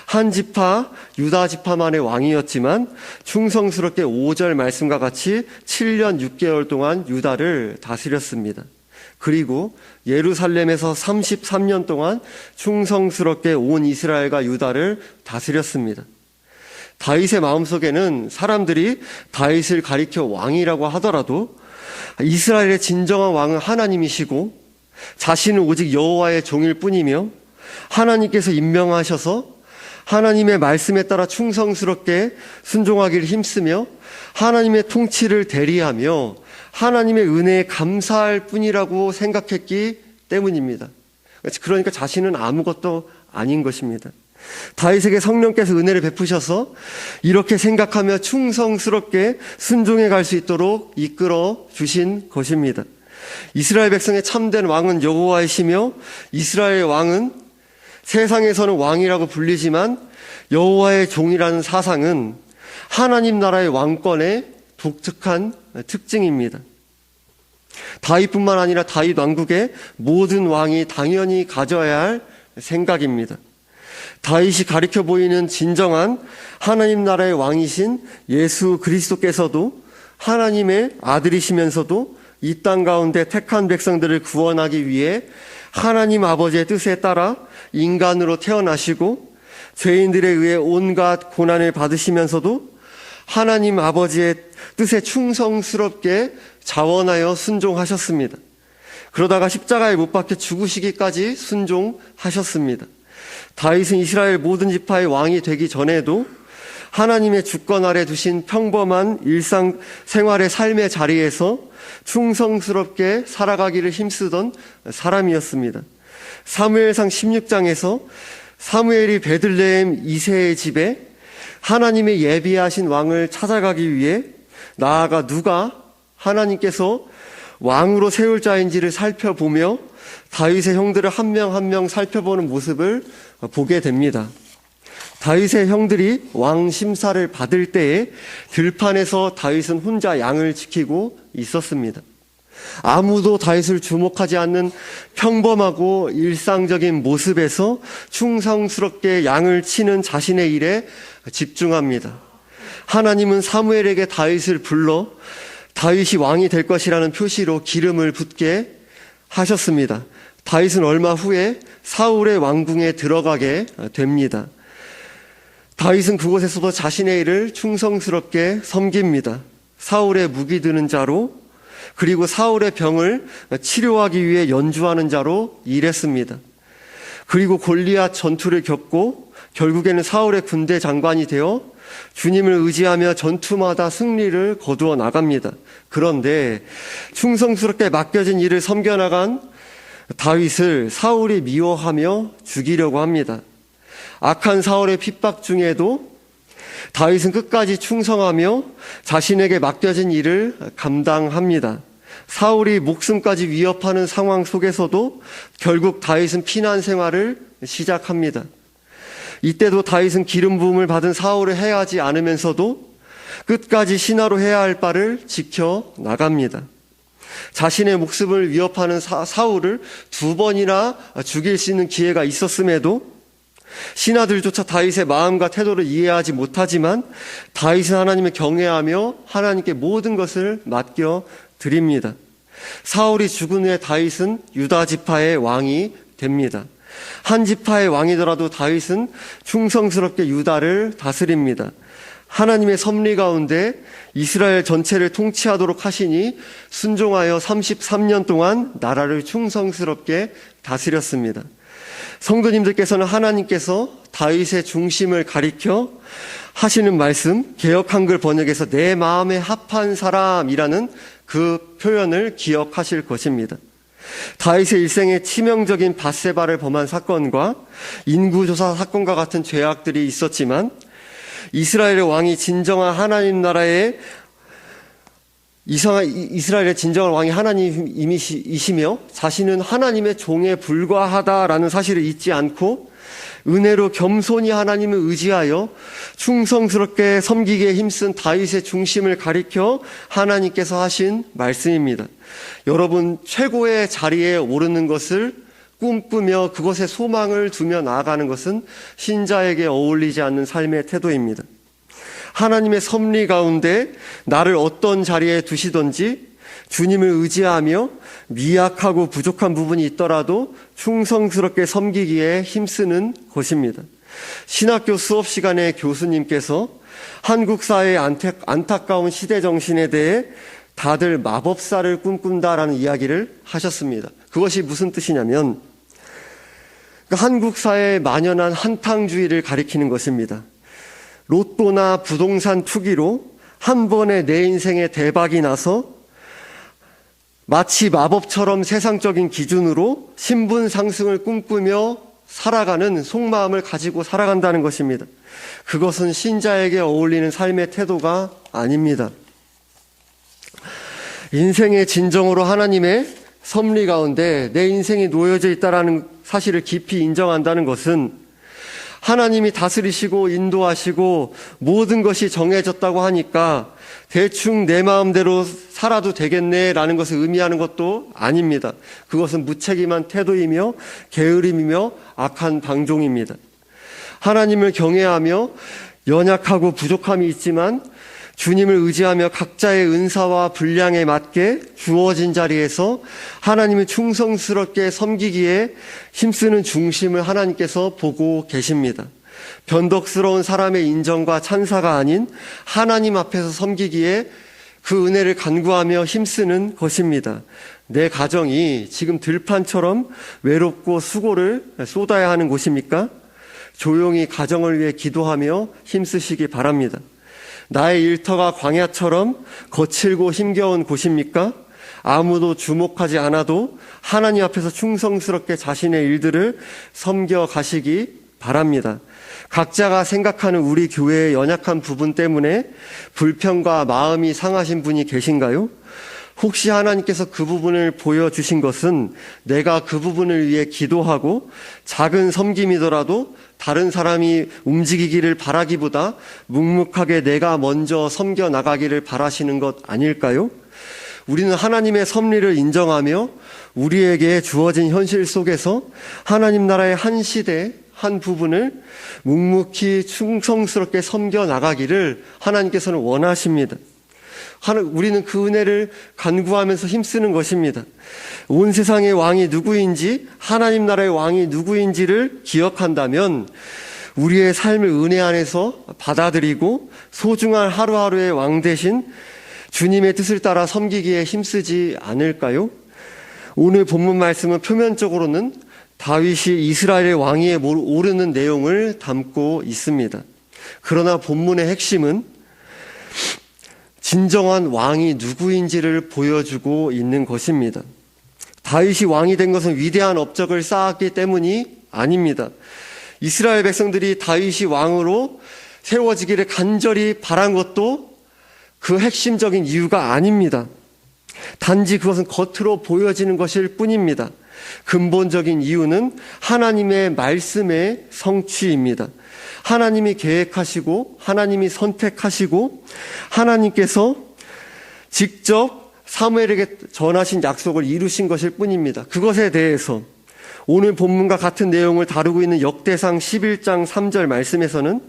한 지파, 유다 지파만의 왕이었지만 충성스럽게 5절 말씀과 같이 7년 6개월 동안 유다를 다스렸습니다. 그리고 예루살렘에서 33년 동안 충성스럽게 온 이스라엘과 유다를 다스렸습니다. 다윗의 마음속에는 사람들이 다윗을 가리켜 왕이라고 하더라도 이스라엘의 진정한 왕은 하나님이시고 자신은 오직 여호와의 종일 뿐이며 하나님께서 임명하셔서 하나님의 말씀에 따라 충성스럽게 순종하기를 힘쓰며 하나님의 통치를 대리하며 하나님의 은혜에 감사할 뿐이라고 생각했기 때문입니다. 그러니까 자신은 아무것도 아닌 것입니다. 다윗에게 성령께서 은혜를 베푸셔서 이렇게 생각하며 충성스럽게 순종해 갈 수 있도록 이끌어 주신 것입니다. 이스라엘 백성의 참된 왕은 여호와이시며 이스라엘 왕은 세상에서는 왕이라고 불리지만 여호와의 종이라는 사상은 하나님 나라의 왕권의 독특한 특징입니다. 다윗뿐만 아니라 다윗 왕국의 모든 왕이 당연히 가져야 할 생각입니다. 다윗이 가리켜 보이는 진정한 하나님 나라의 왕이신 예수 그리스도께서도 하나님의 아들이시면서도 이 땅 가운데 택한 백성들을 구원하기 위해 하나님 아버지의 뜻에 따라 인간으로 태어나시고 죄인들에 의해 온갖 고난을 받으시면서도 하나님 아버지의 뜻에 충성스럽게 자원하여 순종하셨습니다. 그러다가 십자가에 못 박혀 죽으시기까지 순종하셨습니다. 다윗은 이스라엘 모든 지파의 왕이 되기 전에도 하나님의 주권 아래 두신 평범한 일상생활의 삶의 자리에서 충성스럽게 살아가기를 힘쓰던 사람이었습니다. 사무엘상 16장에서 사무엘이 베들레헴 이새의 집에 하나님의 예비하신 왕을 찾아가기 위해 나아가 누가 하나님께서 왕으로 세울 자인지를 살펴보며 다윗의 형들을 한 명 한 명 살펴보는 모습을 보게 됩니다. 다윗의 형들이 왕 심사를 받을 때에 들판에서 다윗은 혼자 양을 지키고 있었습니다. 아무도 다윗을 주목하지 않는 평범하고 일상적인 모습에서 충성스럽게 양을 치는 자신의 일에 집중합니다. 하나님은 사무엘에게 다윗을 불러 다윗이 왕이 될 것이라는 표시로 기름을 붓게 하셨습니다. 다윗은 얼마 후에 사울의 왕궁에 들어가게 됩니다. 다윗은 그곳에서도 자신의 일을 충성스럽게 섬깁니다. 사울의 무기 드는 자로, 그리고 사울의 병을 치료하기 위해 연주하는 자로 일했습니다. 그리고 골리앗 전투를 겪고 결국에는 사울의 군대 장관이 되어 주님을 의지하며 전투마다 승리를 거두어 나갑니다. 그런데 충성스럽게 맡겨진 일을 섬겨나간 다윗을 사울이 미워하며 죽이려고 합니다. 악한 사울의 핍박 중에도 다윗은 끝까지 충성하며 자신에게 맡겨진 일을 감당합니다. 사울이 목숨까지 위협하는 상황 속에서도 결국 다윗은 피난 생활을 시작합니다. 이때도 다윗은 기름 부음을 받은 사울을 해하지 않으면서도 끝까지 신하로 해야 할 바를 지켜 나갑니다. 자신의 목숨을 위협하는 사울을 2번이나 죽일 수 있는 기회가 있었음에도 신하들조차 다윗의 마음과 태도를 이해하지 못하지만 다윗은 하나님을 경외하며 하나님께 모든 것을 맡겨 드립니다. 사울이 죽은 후에 다윗은 유다 지파의 왕이 됩니다. 한 지파의 왕이더라도 다윗은 충성스럽게 유다를 다스립니다. 하나님의 섭리 가운데 이스라엘 전체를 통치하도록 하시니 순종하여 33년 동안 나라를 충성스럽게 다스렸습니다. 성도님들께서는 하나님께서 다윗의 중심을 가리켜 하시는 말씀, 개역 한글 번역에서 내 마음에 합한 사람이라는 그 표현을 기억하실 것입니다. 다윗의 일생에 치명적인 밧세바를 범한 사건과 인구조사 사건과 같은 죄악들이 있었지만 이스라엘의 왕이 진정한 하나님 나라의 이스라엘의 진정한 왕이 하나님이시며 자신은 하나님의 종에 불과하다라는 사실을 잊지 않고 은혜로 겸손히 하나님을 의지하여 충성스럽게 섬기기에 힘쓴 다윗의 중심을 가리켜 하나님께서 하신 말씀입니다. 여러분, 최고의 자리에 오르는 것을 꿈꾸며 그것에 소망을 두며 나아가는 것은 신자에게 어울리지 않는 삶의 태도입니다. 하나님의 섭리 가운데 나를 어떤 자리에 두시든지 주님을 의지하며 미약하고 부족한 부분이 있더라도 충성스럽게 섬기기에 힘쓰는 것입니다. 신학교 수업 시간에 교수님께서 한국 사회의 안타까운 시대 정신에 대해 다들 마법사를 꿈꾼다라는 이야기를 하셨습니다. 그것이 무슨 뜻이냐면 한국 사회에 만연한 한탕주의를 가리키는 것입니다. 로또나 부동산 투기로 한 번에 내 인생에 대박이 나서 마치 마법처럼 세상적인 기준으로 신분 상승을 꿈꾸며 살아가는 속마음을 가지고 살아간다는 것입니다. 그것은 신자에게 어울리는 삶의 태도가 아닙니다. 인생의 진정으로 하나님의 섭리 가운데 내 인생이 놓여져 있다라는 사실을 깊이 인정한다는 것은 하나님이 다스리시고 인도하시고 모든 것이 정해졌다고 하니까 대충 내 마음대로 살아도 되겠네라는 것을 의미하는 것도 아닙니다. 그것은 무책임한 태도이며 게으름이며 악한 방종입니다. 하나님을 경외하며 연약하고 부족함이 있지만 주님을 의지하며 각자의 은사와 분량에 맞게 주어진 자리에서 하나님을 충성스럽게 섬기기에 힘쓰는 중심을 하나님께서 보고 계십니다. 변덕스러운 사람의 인정과 찬사가 아닌 하나님 앞에서 섬기기에 그 은혜를 간구하며 힘쓰는 것입니다. 내 가정이 지금 들판처럼 외롭고 수고를 쏟아야 하는 곳입니까? 조용히 가정을 위해 기도하며 힘쓰시기 바랍니다. 나의 일터가 광야처럼 거칠고 힘겨운 곳입니까? 아무도 주목하지 않아도 하나님 앞에서 충성스럽게 자신의 일들을 섬겨 가시기 바랍니다. 각자가 생각하는 우리 교회의 연약한 부분 때문에 불평과 마음이 상하신 분이 계신가요? 혹시 하나님께서 그 부분을 보여주신 것은 내가 그 부분을 위해 기도하고 작은 섬김이더라도 다른 사람이 움직이기를 바라기보다 묵묵하게 내가 먼저 섬겨 나가기를 바라시는 것 아닐까요? 우리는 하나님의 섭리를 인정하며 우리에게 주어진 현실 속에서 하나님 나라의 한 시대 한 부분을 묵묵히 충성스럽게 섬겨 나가기를 하나님께서는 원하십니다. 우리는 그 은혜를 간구하면서 힘쓰는 것입니다. 온 세상의 왕이 누구인지, 하나님 나라의 왕이 누구인지를 기억한다면 우리의 삶을 은혜 안에서 받아들이고 소중한 하루하루의 왕 대신 주님의 뜻을 따라 섬기기에 힘쓰지 않을까요? 오늘 본문 말씀은 표면적으로는 다윗이 이스라엘의 왕위에 오르는 내용을 담고 있습니다. 그러나 본문의 핵심은 진정한 왕이 누구인지를 보여주고 있는 것입니다. 다윗이 왕이 된 것은 위대한 업적을 쌓았기 때문이 아닙니다. 이스라엘 백성들이 다윗이 왕으로 세워지기를 간절히 바란 것도 그 핵심적인 이유가 아닙니다. 단지 그것은 겉으로 보여지는 것일 뿐입니다. 근본적인 이유는 하나님의 말씀의 성취입니다. 하나님이 계획하시고 하나님이 선택하시고 하나님께서 직접 사무엘에게 전하신 약속을 이루신 것일 뿐입니다. 그것에 대해서 오늘 본문과 같은 내용을 다루고 있는 역대상 11장 3절 말씀에서는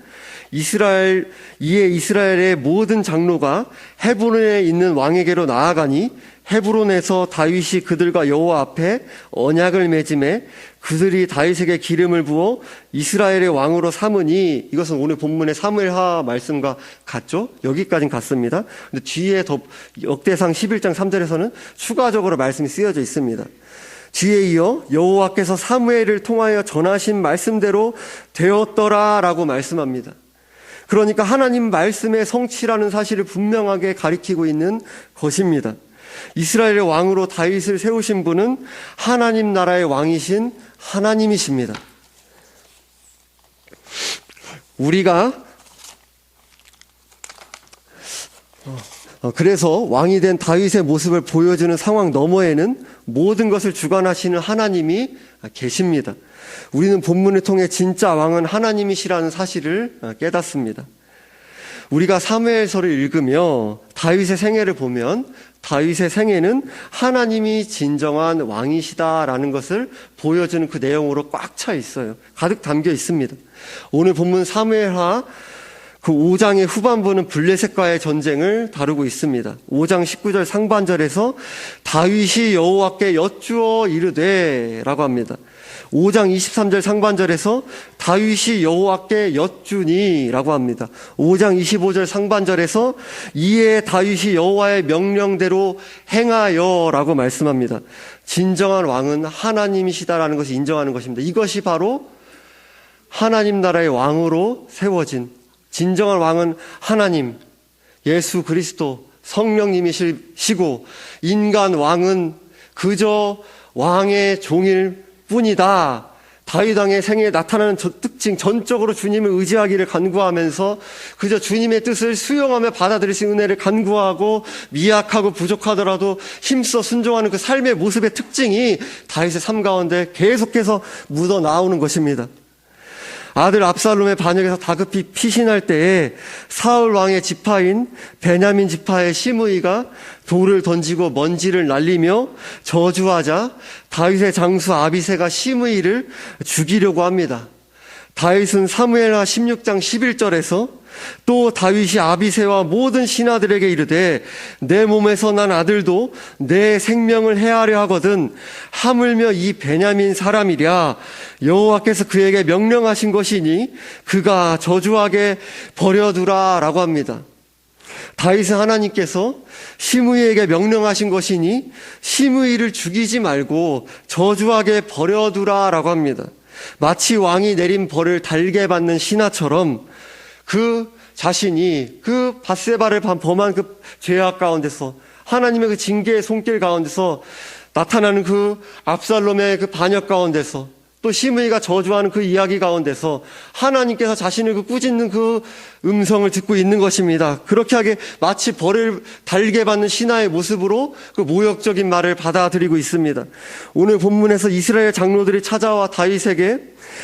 이에 이스라엘의 모든 장로가 헤브론에 있는 왕에게로 나아가니 헤브론에서 다윗이 그들과 여호와 앞에 언약을 맺음에 그들이 다윗에게 기름을 부어 이스라엘의 왕으로 삼으니, 이것은 오늘 본문의 사무엘하 말씀과 같죠? 여기까지는 같습니다. 근데 뒤에 역대상 11장 3절에서는 추가적으로 말씀이 쓰여져 있습니다. 뒤에 이어 여호와께서 사무엘을 통하여 전하신 말씀대로 되었더라라고 말씀합니다. 그러니까 하나님 말씀의 성취라는 사실을 분명하게 가리키고 있는 것입니다. 이스라엘의 왕으로 다윗을 세우신 분은 하나님 나라의 왕이신 하나님이십니다. 우리가 그래서 왕이 된 다윗의 모습을 보여주는 상황 너머에는 모든 것을 주관하시는 하나님이 계십니다. 우리는 본문을 통해 진짜 왕은 하나님이시라는 사실을 깨닫습니다. 우리가 사무엘서를 읽으며 다윗의 생애를 보면 다윗의 생애는 하나님이 진정한 왕이시다라는 것을 보여주는 그 내용으로 꽉 차 있어요. 가득 담겨 있습니다. 오늘 본문 사무엘하 그 5장의 후반부는 블레셋과의 전쟁을 다루고 있습니다. 5장 19절 상반절에서 다윗이 여호와께 여쭈어 이르되 라고 합니다. 5장 23절 상반절에서 다윗이 여호와께 여쭈니 라고 합니다. 5장 25절 상반절에서 이에 다윗이 여호와의 명령대로 행하여 라고 말씀합니다. 진정한 왕은 하나님이시다라는 것을 인정하는 것입니다. 이것이 바로 하나님 나라의 왕으로 세워진, 진정한 왕은 하나님, 예수 그리스도, 성령님이시고 인간 왕은 그저 왕의 종일 뿐이다. 다윗 왕의 생애에 나타나는 특징, 전적으로 주님을 의지하기를 간구하면서 그저 주님의 뜻을 수용하며 받아들일 수 있는 은혜를 간구하고 미약하고 부족하더라도 힘써 순종하는 그 삶의 모습의 특징이 다윗의 삶 가운데 계속해서 묻어 나오는 것입니다. 아들 압살롬의 반역에서 다급히 피신할 때에 사울 왕의 지파인 베냐민 지파의 시므이가 돌을 던지고 먼지를 날리며 저주하자 다윗의 장수 아비새가 시므이를 죽이려고 합니다. 다윗은 사무엘하 16장 11절에서 또 다윗이 아비새와 모든 신하들에게 이르되 내 몸에서 난 아들도 내 생명을 해하려 하거든 하물며 이 베냐민 사람이랴 여호와께서 그에게 명령하신 것이니 그가 저주하게 버려두라 라고 합니다. 다윗은 하나님께서 시므이에게 명령하신 것이니 시므이를 죽이지 말고 저주하게 버려두라 라고 합니다. 마치 왕이 내린 벌을 달게 받는 신하처럼 그 자신이 그 밧세바를 범한 그 죄악 가운데서 하나님의 그 징계의 손길 가운데서 나타나는 그 압살롬의 그 반역 가운데서 또 시므이가 저주하는 그 이야기 가운데서 하나님께서 자신을 그 꾸짖는 그 음성을 듣고 있는 것입니다. 그렇게 하게 마치 벌을 달게 받는 신하의 모습으로 그 모욕적인 말을 받아들이고 있습니다. 오늘 본문에서 이스라엘 장로들이 찾아와 다윗에게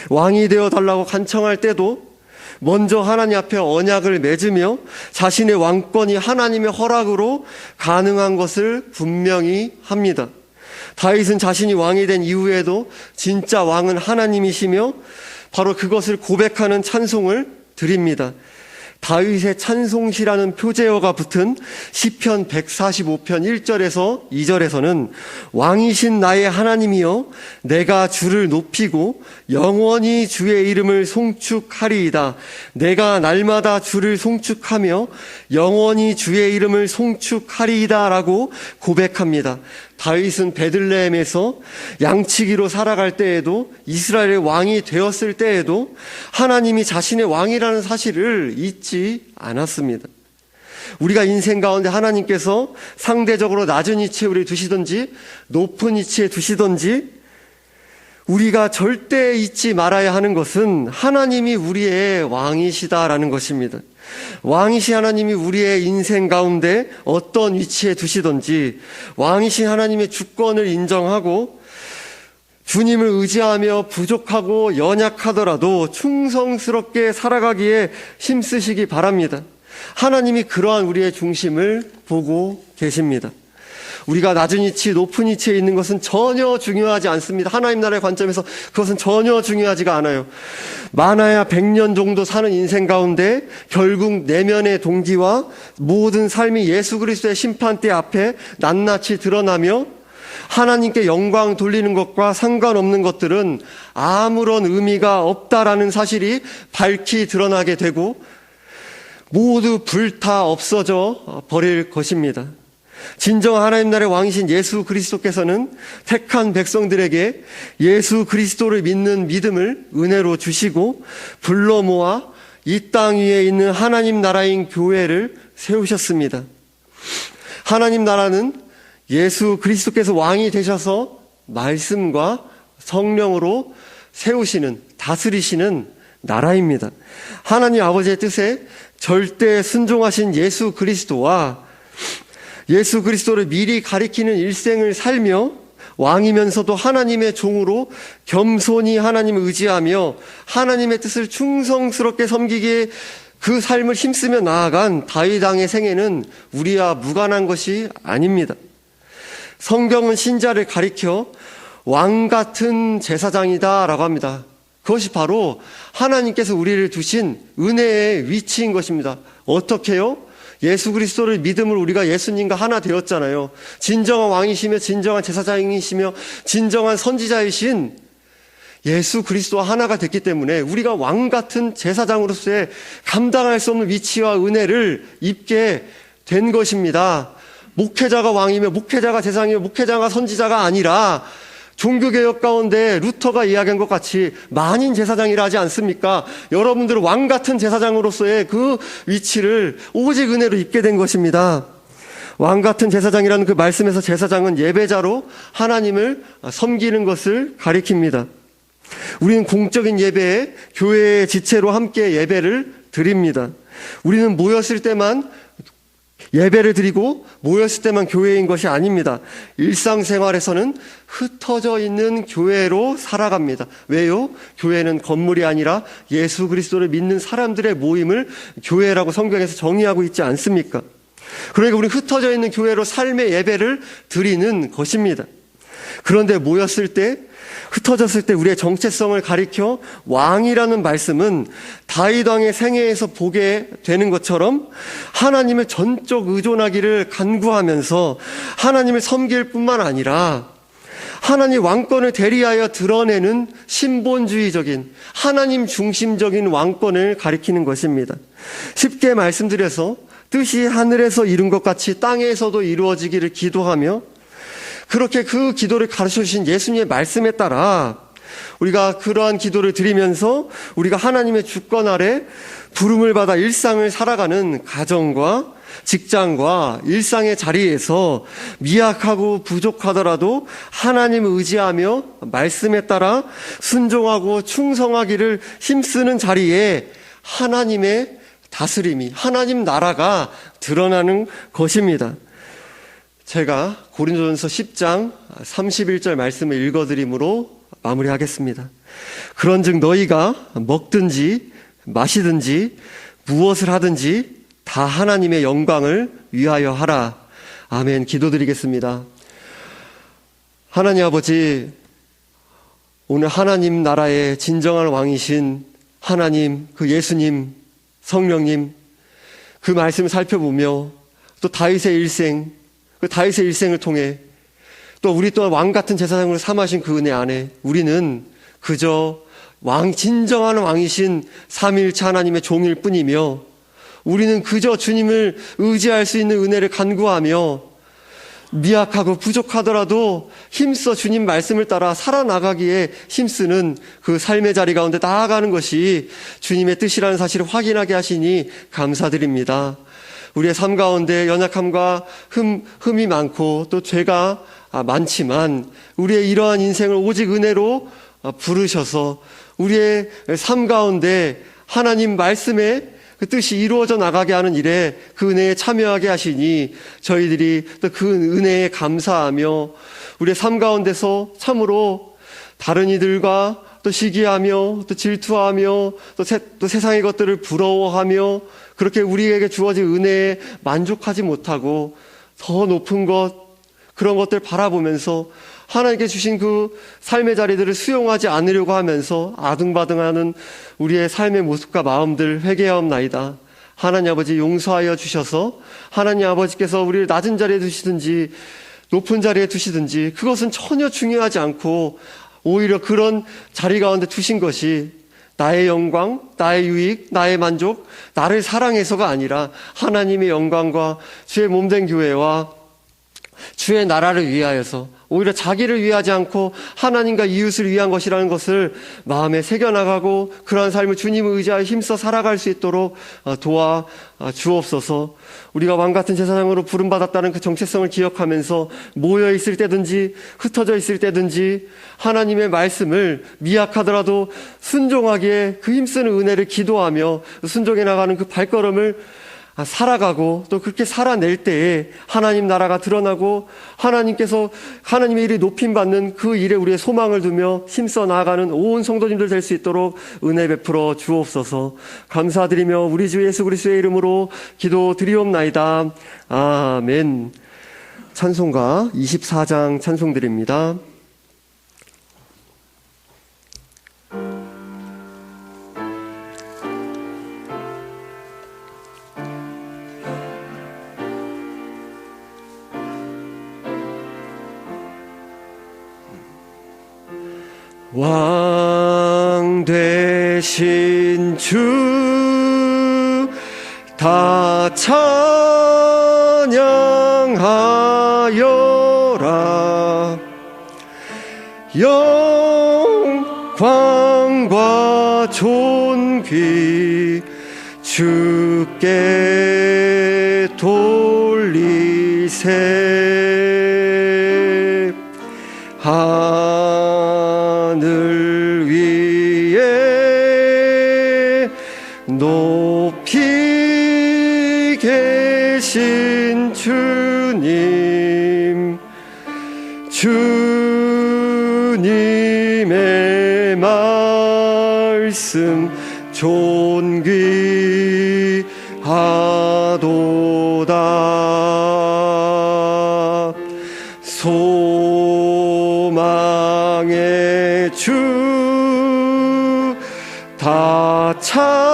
왕이 되어 달라고 간청할 때도 먼저 하나님 앞에 언약을 맺으며 자신의 왕권이 하나님의 허락으로 가능한 것을 분명히 합니다. 다윗은 자신이 왕이 된 이후에도 진짜 왕은 하나님이시며 바로 그것을 고백하는 찬송을 드립니다. 다윗의 찬송시라는 표제어가 붙은 시편 145편 1절에서 2절에서는 왕이신 나의 하나님이여 내가 주를 높이고 영원히 주의 이름을 송축하리이다. 내가 날마다 주를 송축하며 영원히 주의 이름을 송축하리이다 라고 고백합니다. 다윗은 베들레헴에서 양치기로 살아갈 때에도 이스라엘의 왕이 되었을 때에도 하나님이 자신의 왕이라는 사실을 잊지 않았습니다. 우리가 인생 가운데 하나님께서 상대적으로 낮은 위치에 우리 두시든지 높은 위치에 두시든지 우리가 절대 잊지 말아야 하는 것은 하나님이 우리의 왕이시다라는 것입니다. 왕이신 하나님이 우리의 인생 가운데 어떤 위치에 두시든지 왕이신 하나님의 주권을 인정하고 주님을 의지하며 부족하고 연약하더라도 충성스럽게 살아가기에 힘쓰시기 바랍니다. 하나님이 그러한 우리의 중심을 보고 계십니다. 우리가 낮은 위치, 높은 위치에 있는 것은 전혀 중요하지 않습니다. 하나님 나라의 관점에서 그것은 전혀 중요하지가 않아요. 많아야 100년 정도 사는 인생 가운데 결국 내면의 동기와 모든 삶이 예수 그리스도의 심판대 앞에 낱낱이 드러나며 하나님께 영광 돌리는 것과 상관없는 것들은 아무런 의미가 없다라는 사실이 밝히 드러나게 되고 모두 불타 없어져 버릴 것입니다. 진정 하나님 나라의 왕이신 예수 그리스도께서는 택한 백성들에게 예수 그리스도를 믿는 믿음을 은혜로 주시고 불러 모아 이 땅 위에 있는 하나님 나라인 교회를 세우셨습니다. 하나님 나라는 예수 그리스도께서 왕이 되셔서 말씀과 성령으로 세우시는, 다스리시는 나라입니다. 하나님 아버지의 뜻에 절대 순종하신 예수 그리스도와 예수 그리스도를 미리 가리키는 일생을 살며 왕이면서도 하나님의 종으로 겸손히 하나님을 의지하며 하나님의 뜻을 충성스럽게 섬기기에 그 삶을 힘쓰며 나아간 다윗 왕의 생애는 우리와 무관한 것이 아닙니다. 성경은 신자를 가리켜 왕 같은 제사장이다 라고 합니다. 그것이 바로 하나님께서 우리를 두신 은혜의 위치인 것입니다. 어떻게요? 예수 그리스도를 믿음으로 우리가 예수님과 하나 되었잖아요. 진정한 왕이시며 진정한 제사장이시며 진정한 선지자이신 예수 그리스도와 하나가 됐기 때문에 우리가 왕 같은 제사장으로서의 감당할 수 없는 위치와 은혜를 입게 된 것입니다. 목회자가 왕이며 목회자가 제사장이며 목회자가 선지자가 아니라 종교개혁 가운데 루터가 이야기한 것 같이 만인 제사장이라 하지 않습니까? 여러분들은 왕 같은 제사장으로서의 그 위치를 오직 은혜로 입게 된 것입니다. 왕 같은 제사장이라는 그 말씀에서 제사장은 예배자로 하나님을 섬기는 것을 가리킵니다. 우리는 공적인 예배에 교회의 지체로 함께 예배를 드립니다. 우리는 모였을 때만 예배를 드리고 모였을 때만 교회인 것이 아닙니다. 일상생활에서는 흩어져 있는 교회로 살아갑니다. 왜요? 교회는 건물이 아니라 예수 그리스도를 믿는 사람들의 모임을 교회라고 성경에서 정의하고 있지 않습니까? 그러니까 우리는 흩어져 있는 교회로 삶의 예배를 드리는 것입니다. 그런데 모였을 때, 흩어졌을 때 우리의 정체성을 가리켜 왕이라는 말씀은 다윗 왕의 생애에서 보게 되는 것처럼 하나님을 전적 의존하기를 간구하면서 하나님을 섬길 뿐만 아니라 하나님 왕권을 대리하여 드러내는 신본주의적인 하나님 중심적인 왕권을 가리키는 것입니다. 쉽게 말씀드려서 뜻이 하늘에서 이룬 것 같이 땅에서도 이루어지기를 기도하며, 그렇게 그 기도를 가르쳐 주신 예수님의 말씀에 따라 우리가 그러한 기도를 드리면서 우리가 하나님의 주권 아래 부름을 받아 일상을 살아가는 가정과 직장과 일상의 자리에서 미약하고 부족하더라도 하나님을 의지하며 말씀에 따라 순종하고 충성하기를 힘쓰는 자리에 하나님의 다스림이, 하나님 나라가 드러나는 것입니다. 제가 고린도전서 10장 31절 말씀을 읽어드림으로 마무리하겠습니다. 그런즉 너희가 먹든지 마시든지 무엇을 하든지 다 하나님의 영광을 위하여 하라. 아멘. 기도드리겠습니다. 하나님 아버지, 오늘 하나님 나라의 진정한 왕이신 하나님, 그 예수님, 성령님, 그 말씀을 살펴보며 또 다윗의 일생, 그 다윗의 일생을 통해 또 우리 또한 왕 같은 제사장으로 삼으신 그 은혜 안에 우리는 그저 진정한 왕이신 삼위일체 하나님의 종일 뿐이며, 우리는 그저 주님을 의지할 수 있는 은혜를 간구하며 미약하고 부족하더라도 힘써 주님 말씀을 따라 살아나가기에 힘쓰는 그 삶의 자리 가운데 나아가는 것이 주님의 뜻이라는 사실을 확인하게 하시니 감사드립니다. 우리의 삶 가운데 연약함과 흠이 많고 또 죄가 많지만 우리의 이러한 인생을 오직 은혜로 부르셔서 우리의 삶 가운데 하나님 말씀에 그 뜻이 이루어져 나가게 하는 일에 그 은혜에 참여하게 하시니 저희들이 또 그 은혜에 감사하며 우리의 삶 가운데서 참으로 다른 이들과 또 시기하며 또 질투하며 또 세상의 것들을 부러워하며 그렇게 우리에게 주어진 은혜에 만족하지 못하고 더 높은 것, 그런 것들 바라보면서 하나님께 주신 그 삶의 자리들을 수용하지 않으려고 하면서 아등바등하는 우리의 삶의 모습과 마음들 회개하옵나이다. 하나님 아버지 용서하여 주셔서 하나님 아버지께서 우리를 낮은 자리에 두시든지 높은 자리에 두시든지 그것은 전혀 중요하지 않고 오히려 그런 자리 가운데 두신 것이 나의 영광, 나의 유익, 나의 만족, 나를 사랑해서가 아니라 하나님의 영광과 주의 몸된 교회와 주의 나라를 위하여서 오히려 자기를 위하지 않고 하나님과 이웃을 위한 것이라는 것을 마음에 새겨나가고 그러한 삶을 주님을 의지하여 힘써 살아갈 수 있도록 도와 주옵소서. 우리가 왕같은 제사장으로 부름받았다는 그 정체성을 기억하면서 모여있을 때든지 흩어져 있을 때든지 하나님의 말씀을 미약하더라도 순종하기에 그 힘쓰는 은혜를 기도하며 순종해 나가는 그 발걸음을 살아가고 또 그렇게 살아낼 때에 하나님 나라가 드러나고 하나님께서 하나님의 일이 높임받는 그 일에 우리의 소망을 두며 힘써 나아가는 온 성도님들 될 수 있도록 은혜 베풀어 주옵소서. 감사드리며 우리 주 예수 그리스도의 이름으로 기도드리옵나이다. 아멘. 찬송가 24장 찬송드립니다. 왕 되신 주 다 찬양하여라. 영광과 존귀 주께 돌리세. 하늘 위 주님의 말씀 존귀하도다. 소망의 주 다 찬양하여라.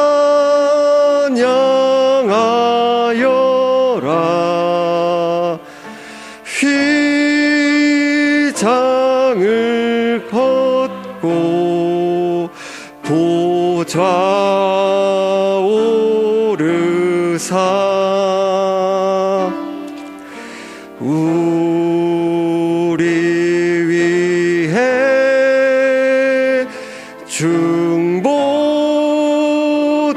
휘장을 걷고 보좌 오르사 우리 위해 중보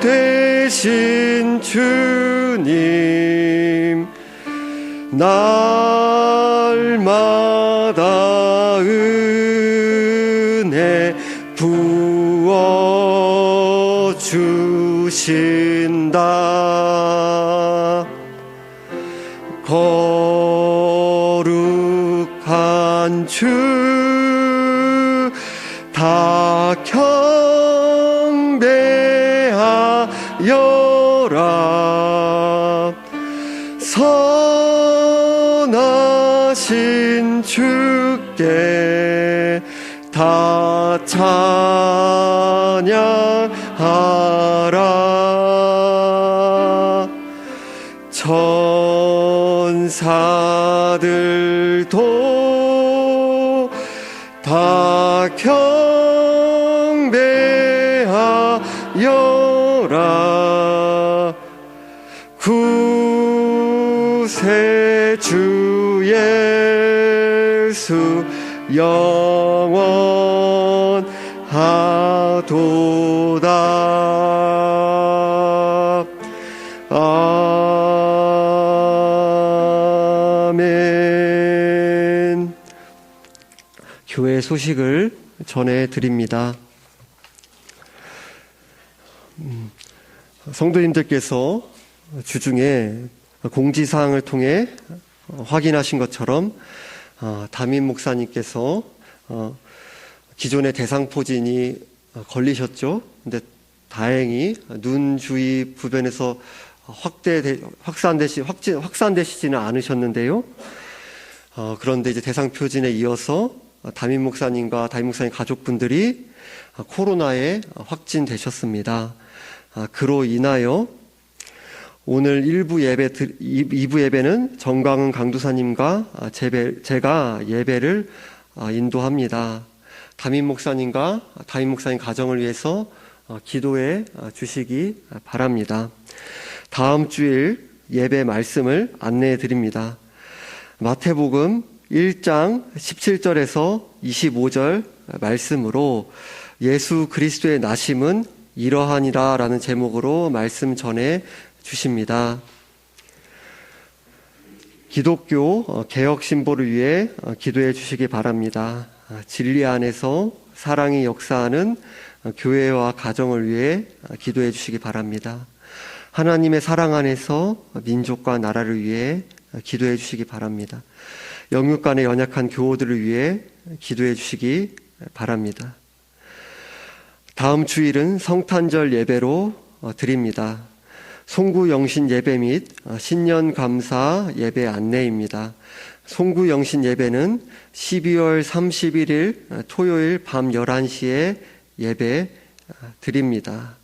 되신 주님 날마다 은혜 부어 주신다. 거룩한 주 다 경배하여라. 선하신 주께 다 찬양하라. 천사들도 다 경배하여라. 구세주 예수 영원하도다. 아멘. 교회 소식을 전해드립니다. 성도님들께서 주중에 공지사항을 통해 확인하신 것처럼 담임 목사님께서 기존의 대상포진이 걸리셨죠. 근데 다행히 눈 주위 부변에서 확산되시지는 않으셨는데요. 그런데 이제 대상표진에 이어서 담임 목사님과 담임 목사님 가족분들이 코로나에 확진되셨습니다. 그로 인하여 오늘 2부 예배는 정광은 강도사님과 제가 예배를 인도합니다. 담임 목사님과 담임 목사님 가정을 위해서 기도해 주시기 바랍니다. 다음 주일 예배 말씀을 안내해 드립니다. 마태복음 1장 17절에서 25절 말씀으로 예수 그리스도의 나심은 이러하니라 라는 제목으로 말씀 전해 주십니다. 기독교 개혁 신보를 위해 기도해 주시기 바랍니다. 진리 안에서 사랑이 역사하는 교회와 가정을 위해 기도해 주시기 바랍니다. 하나님의 사랑 안에서 민족과 나라를 위해 기도해 주시기 바랍니다. 영육 간의 연약한 교우들을 위해 기도해 주시기 바랍니다. 다음 주일은 성탄절 예배로 드립니다. 송구영신 예배 및 신년 감사 예배 안내입니다. 송구영신 예배는 12월 31일 토요일 밤 11시에 예배 드립니다.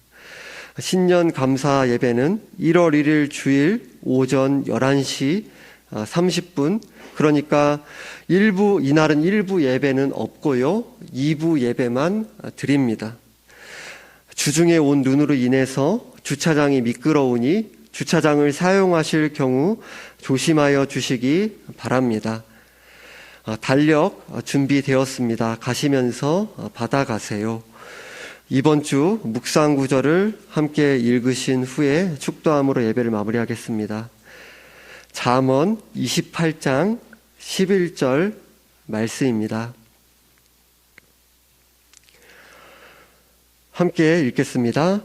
신년 감사 예배는 1월 1일 주일 오전 11시 30분, 그러니까 이날은 1부 예배는 없고요, 2부 예배만 드립니다. 주중에 온 눈으로 인해서 주차장이 미끄러우니 주차장을 사용하실 경우 조심하여 주시기 바랍니다. 달력 준비되었습니다. 가시면서 받아가세요. 이번 주 묵상 구절을 함께 읽으신 후에 축도함으로 예배를 마무리하겠습니다. 잠언 28장 11절 말씀입니다. 함께 읽겠습니다.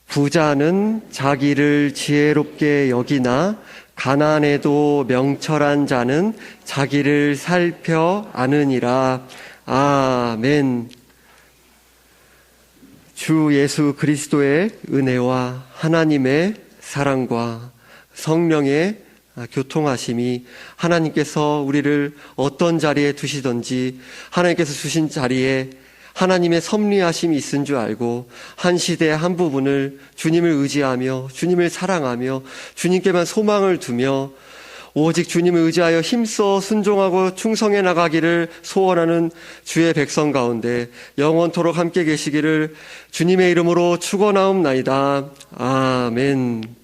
부자는 자기를 지혜롭게 여기나 가난해도 명철한 자는 자기를 살펴 아느니라. 아멘. 주 예수 그리스도의 은혜와 하나님의 사랑과 성령의 교통하심이 하나님께서 우리를 어떤 자리에 두시든지 하나님께서 주신 자리에 하나님의 섭리하심이 있은 줄 알고 한 시대의 한 부분을 주님을 의지하며 주님을 사랑하며 주님께만 소망을 두며 오직 주님을 의지하여 힘써 순종하고 충성해 나가기를 소원하는 주의 백성 가운데 영원토록 함께 계시기를 주님의 이름으로 축원하옵나이다. 아멘.